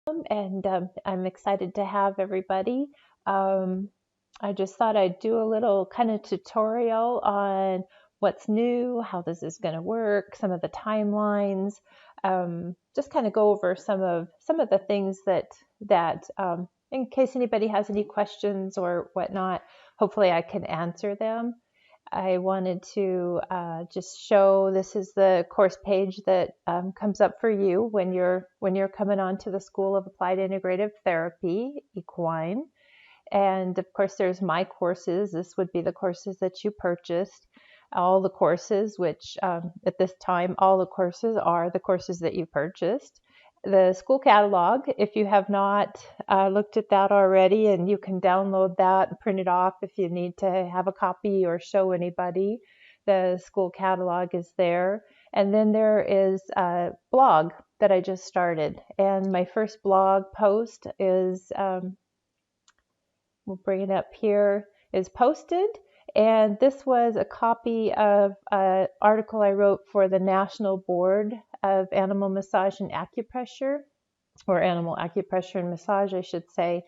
and I'm excited to have everybody. Um, I just thought I'd do a little kind of tutorial on what's new, how this is going to work, some of the timelines, just kind of go over some of the things that in case anybody has any questions or whatnot, hopefully I can answer them. I wanted to just show this is the course page that comes up for you when you're coming on to the School of Applied Integrative Therapy, Equine. And of course, there's my courses. This would be the courses that you purchased. All the courses, which at this time, all the courses are the courses that you purchased. The school catalog, if you have not looked at that already, and you can download that and print it off if you need to have a copy or show anybody. The school catalog is there. And then there is a blog that I just started. And my first blog post is we'll bring it up here, is posted. And this was a copy of an article I wrote for the National Board of Animal Massage and Acupressure, or Animal Acupressure and Massage, I should say,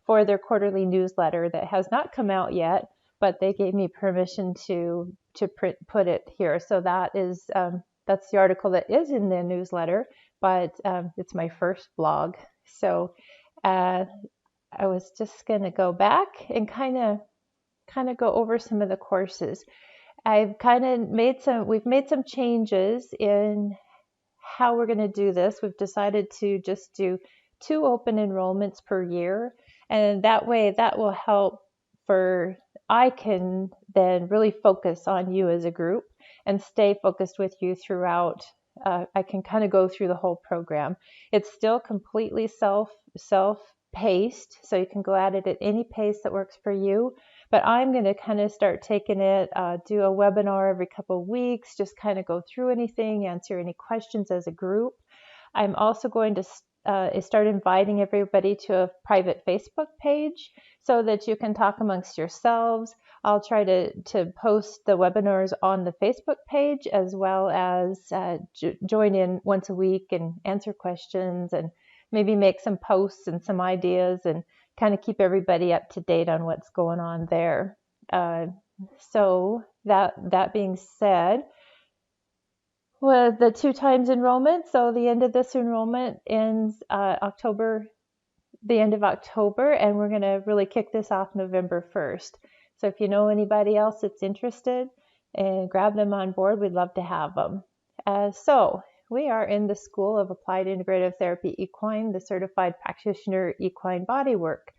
for their quarterly newsletter that has not come out yet, but they gave me permission to put it here. So that is that's the article that is in the newsletter, but it's my first blog. So I was just going to go back and kind of go over some of the courses. We've made some changes in how we're going to do this. We've decided to just do 2 open enrollments per year, and that way that will help I can then really focus on you as a group and stay focused with you throughout. I can kind of go through the whole program. It's still completely self-paced, so you can go at it at any pace that works for you. But I'm going to kind of start taking it, do a webinar every couple of weeks, just kind of go through anything, answer any questions as a group. I'm also going to start inviting everybody to a private Facebook page so that you can talk amongst yourselves. I'll try to post the webinars on the Facebook page, as well as join in once a week and answer questions and maybe make some posts and some ideas and kind of keep everybody up to date on what's going on there. So that being said, well, the 2 times enrollment, so the end of this enrollment ends the end of October, and we're going to really kick this off November 1st. So if you know anybody else that's interested, and grab them on board, we'd love to have them. So we are in the School of Applied Integrative Therapy Equine, the Certified Practitioner Equine Bodywork.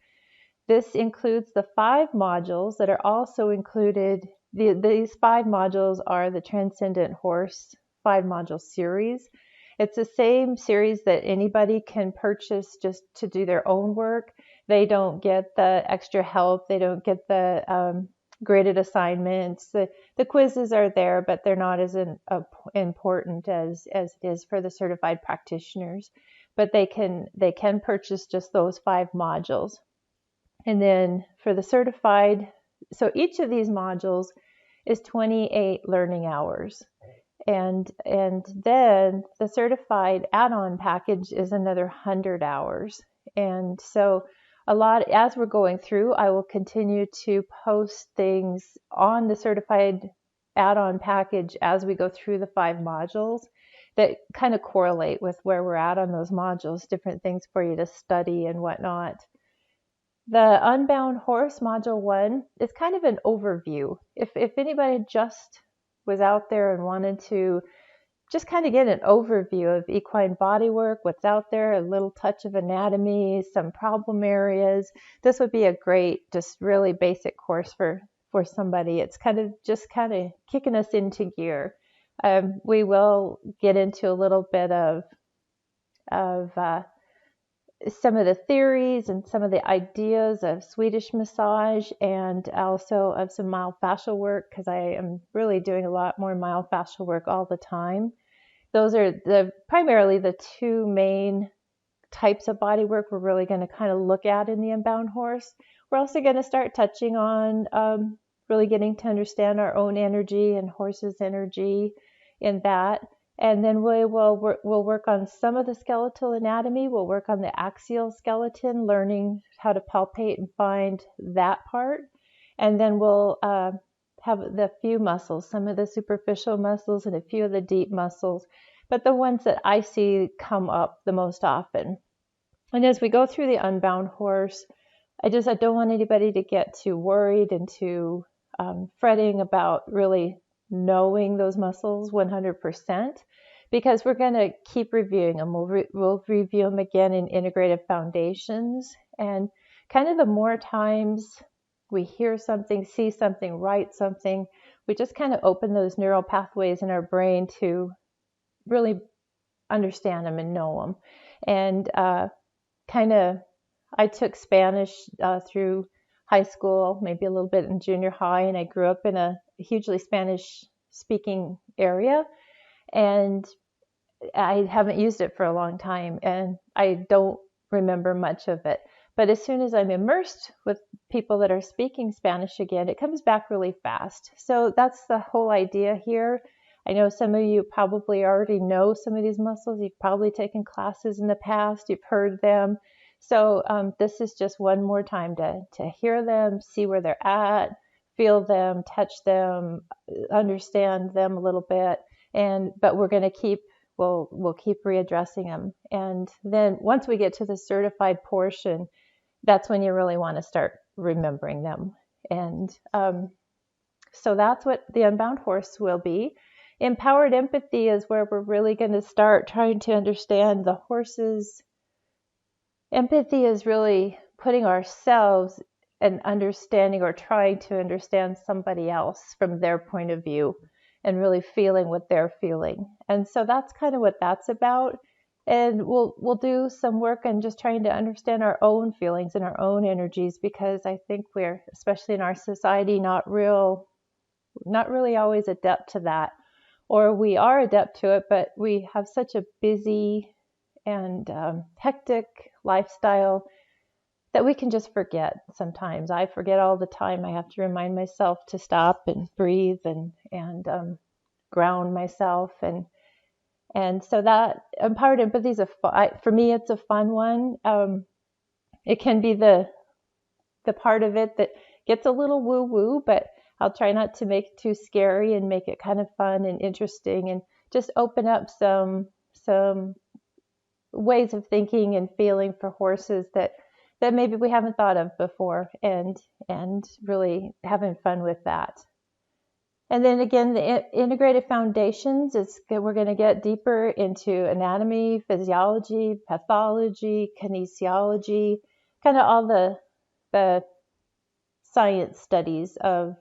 This includes the 5 modules that are also included. These 5 modules are the Transcendent Horse 5-module series. It's the same series that anybody can purchase just to do their own work. They don't get the extra help. They don't get the graded assignments. The quizzes are there, but they're not as important as it is for the certified practitioners. But they can purchase just those 5 modules. And then for the certified, so each of these modules is 28 learning hours. And then the certified add-on package is another 100 hours. And so as we're going through, I will continue to post things on the certified add-on package as we go through the 5 modules that kind of correlate with where we're at on those modules, different things for you to study and whatnot. The Unbound Horse Module 1 is kind of an overview. If anybody just was out there and wanted to just kind of get an overview of equine bodywork, what's out there, a little touch of anatomy, some problem areas, this would be a great, just really basic course for somebody. It's kind of kicking us into gear. We will get into a little bit of some of the theories and some of the ideas of Swedish massage, and also of some myofascial work, because I am really doing a lot more myofascial work all the time. Those are primarily the 2 main types of body work we're really going to kind of look at in the Unbound Horse. We're also going to start touching on really getting to understand our own energy and horse's energy in that. And then we'll work on some of the skeletal anatomy. We'll work on the axial skeleton, learning how to palpate and find that part. And then we'll have the few muscles, some of the superficial muscles and a few of the deep muscles, but the ones that I see come up the most often. And as we go through the Unbound Horse, I don't want anybody to get too worried and too fretting about really knowing those muscles 100%, because we're going to keep reviewing them. We'll review them again in Integrative Foundations. And kind of the more times we hear something, see something, write something, we just kind of open those neural pathways in our brain to really understand them and know them. And I took Spanish through high school, maybe a little bit in junior high, and I grew up in a hugely Spanish speaking area, and I haven't used it for a long time, and I don't remember much of it. But as soon as I'm immersed with people that are speaking Spanish again, it comes back really fast. So that's the whole idea here. I know some of you probably already know some of these muscles. You've probably taken classes in the past. You've heard them. So this is just one more time to hear them, see where they're at, feel them, touch them, understand them a little bit. But we're going to we'll keep readdressing them. And then once we get to the certified portion, that's when you really want to start remembering them. And so that's what the Unbound Horse will be. Empowered empathy is where we're really going to start trying to understand the horses. Empathy is really putting ourselves and understanding or trying to understand somebody else from their point of view and really feeling what they're feeling. And so that's kind of what that's about. And we'll do some work on just trying to understand our own feelings and our own energies, because I think we're, especially in our society, not really always adept to that. Or we are adept to it, but we have such a busy and hectic lifestyle that we can just forget sometimes. I forget all the time. I have to remind myself to stop and breathe and ground myself. And so that empowered empathy is for me, it's a fun one. It can be the part of it that gets a little woo-woo, but I'll try not to make it too scary and make it kind of fun and interesting, and just open up some ways of thinking and feeling for horses that maybe we haven't thought of before, and really having fun with that. And then again, the Integrative Foundations we're going to get deeper into anatomy, physiology, pathology, kinesiology, kind of all the science studies of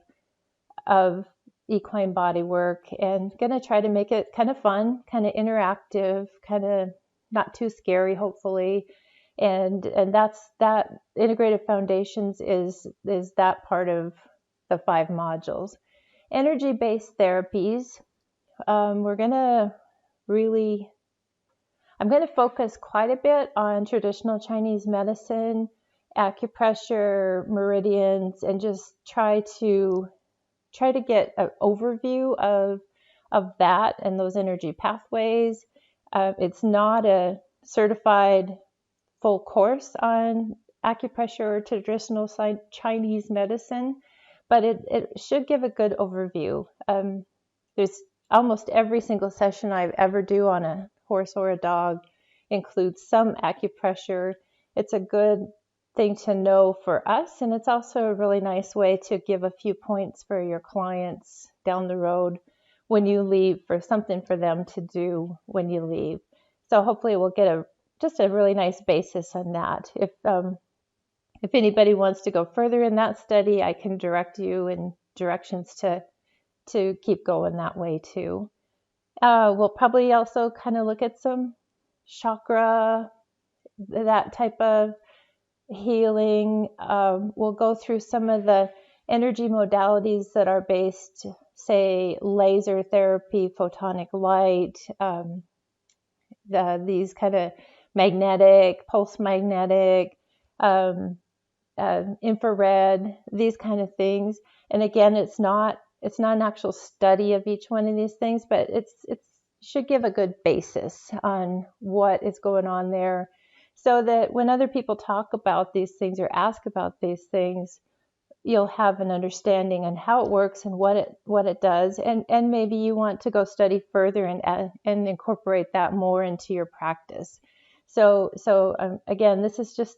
equine bodywork, and going to try to make it kind of fun, kind of interactive, kind of not too scary, hopefully. And that's that. Integrative Foundations is that part of the 5 modules. Energy-based therapies. I'm going to focus quite a bit on traditional Chinese medicine, acupressure, meridians, and just try to get an overview of that and those energy pathways. It's not a certified full course on acupressure or traditional Chinese medicine, but it should give a good overview. There's almost every single session I ever do on a horse or a dog includes some acupressure. It's a good thing to know for us, and it's also a really nice way to give a few points for your clients down the road when you leave, for something for them to do when you leave. So hopefully we'll get just a really nice basis on that. If anybody wants to go further in that study, I can direct you in directions to keep going that way too. We'll probably also kind of look at some chakra, that type of healing. We'll go through some of the energy modalities that are based, say, laser therapy, photonic light, these kind of magnetic, pulse magnetic, infrared, these kind of things. And again, it's not an actual study of each one of these things, but it's should give a good basis on what is going on there, so that when other people talk about these things or ask about these things, you'll have an understanding on how it works and what it does, and maybe you want to go study further and incorporate that more into your practice. So again, this is just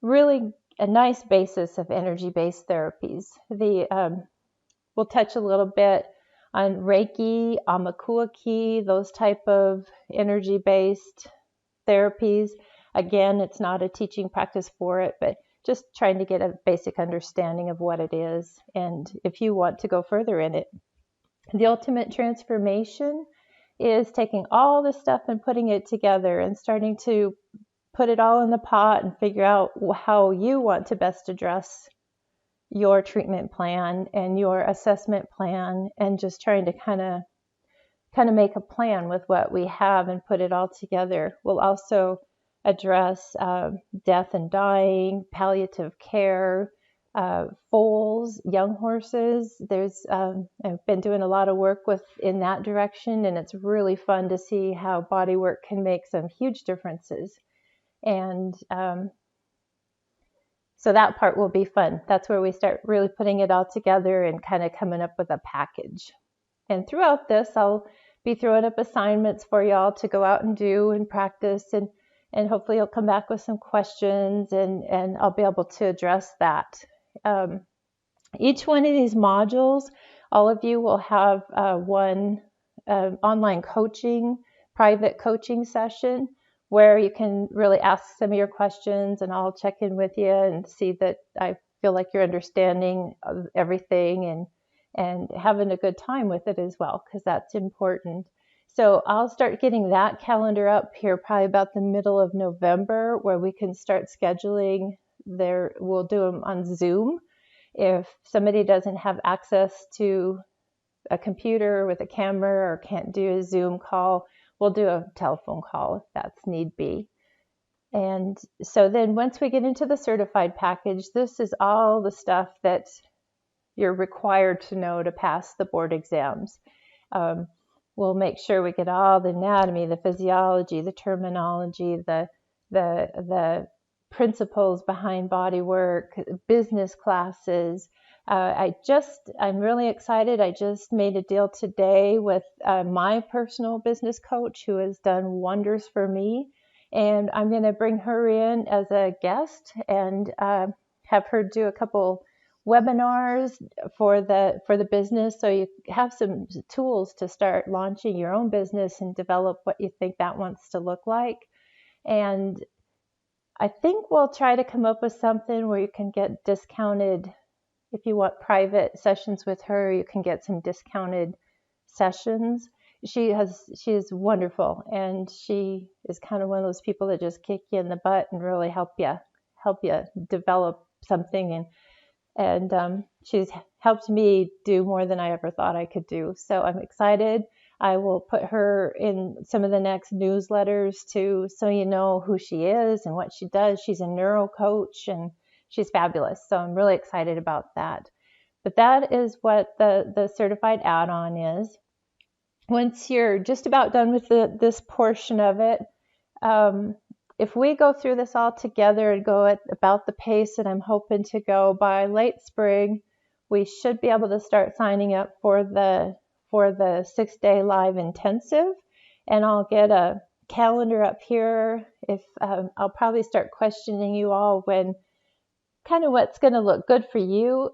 really a nice basis of energy-based therapies. We'll touch a little bit on Reiki, Amakuaki, those type of energy-based therapies. Again, it's not a teaching practice for it, but just trying to get a basic understanding of what it is, and if you want to go further in it. The ultimate transformation is taking all this stuff and putting it together and starting to put it all in the pot and figure out how you want to best address your treatment plan and your assessment plan, and just trying to kind of make a plan with what we have and put it all together. We'll also address death and dying, palliative care, foals, young horses. I've been doing a lot of work in that direction, and it's really fun to see how Bodywork can make some huge differences. And so that part will be fun. That's where we start really putting it all together and kind of coming up with a package. And throughout this, I'll be throwing up assignments for y'all to go out and do and practice, and hopefully you'll come back with some questions, and I'll be able to address that. Each one of these modules, all of you will have one online private coaching session, where you can really ask some of your questions, and I'll check in with you and see that I feel like you're understanding of everything and having a good time with it as well, because that's important. So I'll start getting that calendar up here probably about the middle of November, where we can start scheduling. We'll do them on Zoom. If somebody doesn't have access to a computer with a camera or can't do a Zoom call, we'll do a telephone call if that's need be. And so then once we get into the certified package, this is all the stuff that you're required to know to pass the board exams. We'll make sure we get all the anatomy, the physiology, the terminology, the principles behind Bodywork, business classes. I'm really excited. I just made a deal today with my personal business coach, who has done wonders for me. And I'm going to bring her in as a guest and have her do a couple webinars for the business, so you have some tools to start launching your own business and develop what you think that wants to look like. And I think we'll try to come up with something where you can get discounted. If you want private sessions with her, you can get some discounted sessions. She is wonderful, and she is kind of one of those people that just kick you in the butt and really help you develop something. And she's helped me do more than I ever thought I could do. So I'm excited. I will put her in some of the next newsletters too, so you know who she is and what she does. She's a neuro coach, and she's fabulous. So I'm really excited about that. But that is what the certified add-on is. Once you're just about done with this portion of it, if we go through this all together and go at about the pace that I'm hoping to go by late spring, we should be able to start signing up for the 6-day live intensive. And I'll get a calendar up here. If I'll probably start questioning you all when kind of what's going to look good for you.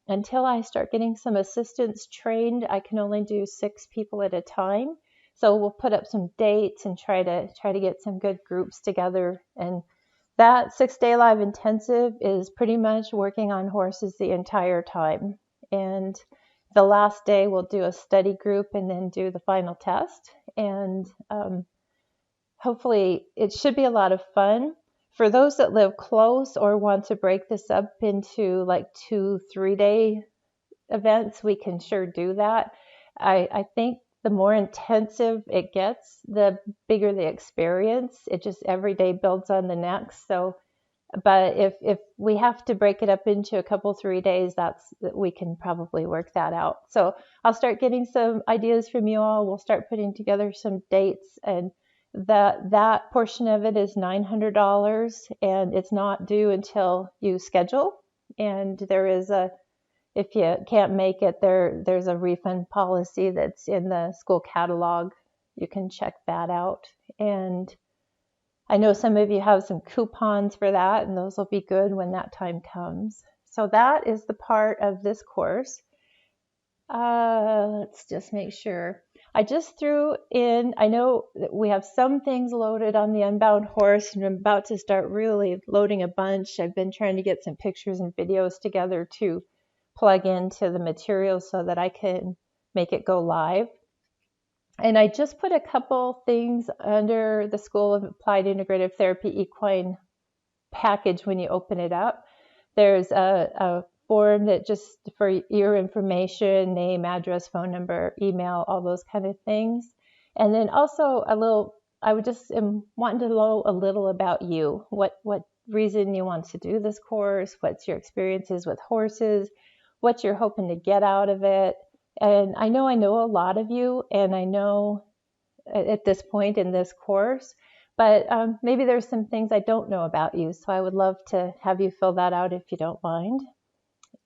Until I start getting some assistants trained, I can only do 6 people at a time. So we'll put up some dates and try to get some good groups together. And that 6-day live intensive is pretty much working on horses the entire time. And the last day we'll do a study group and then do the final test. And hopefully it should be a lot of fun. For those that live close or want to break this up into like 2-3 day events, we can sure do that. I think the more intensive it gets, the bigger the experience. It just every day builds on the next. So But if we have to break it up into a couple 3 days, we can probably work that out. So I'll start getting some ideas from you all. We'll start putting together some dates, and that portion of it is $900, and it's not due until you schedule. And there is if you can't make it, there's a refund policy that's in the school catalog. You can check that out. And I know some of you have some coupons for that, and those will be good when that time comes. So that is the part of this course. Let's just make sure. I just threw in, I know that we have some things loaded on the Unbound Horse, and I'm about to start really loading a bunch. I've been trying to get some pictures and videos together to plug into the material so that I can make it go live. And I just put a couple things under the School of Applied Integrative Therapy Equine package when you open it up. There's a form that just for your information, name, address, phone number, email, all those kind of things. And then also I would just am wanting to know a little about you. What reason you want to do this course? What's your experiences with horses? What you're hoping to get out of it? And I know a lot of you, and I know at this point in this course, but maybe there's some things I don't know about you. So I would love to have you fill that out if you don't mind.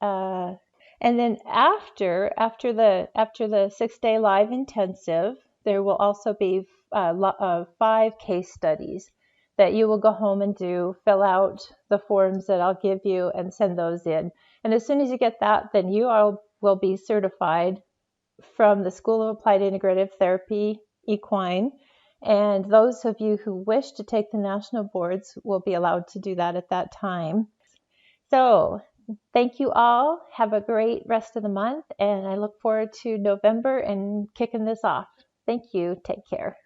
And then after the 6-day live intensive, there will also be 5 case studies that you will go home and fill out the forms that I'll give you and send those in. And as soon as you get that, then you all will be certified from the School of Applied Integrative Therapy Equine. And those of you who wish to take the national boards will be allowed to do that at that time. So thank you all. Have a great rest of the month, and I look forward to November and kicking this off. Thank you. Take care.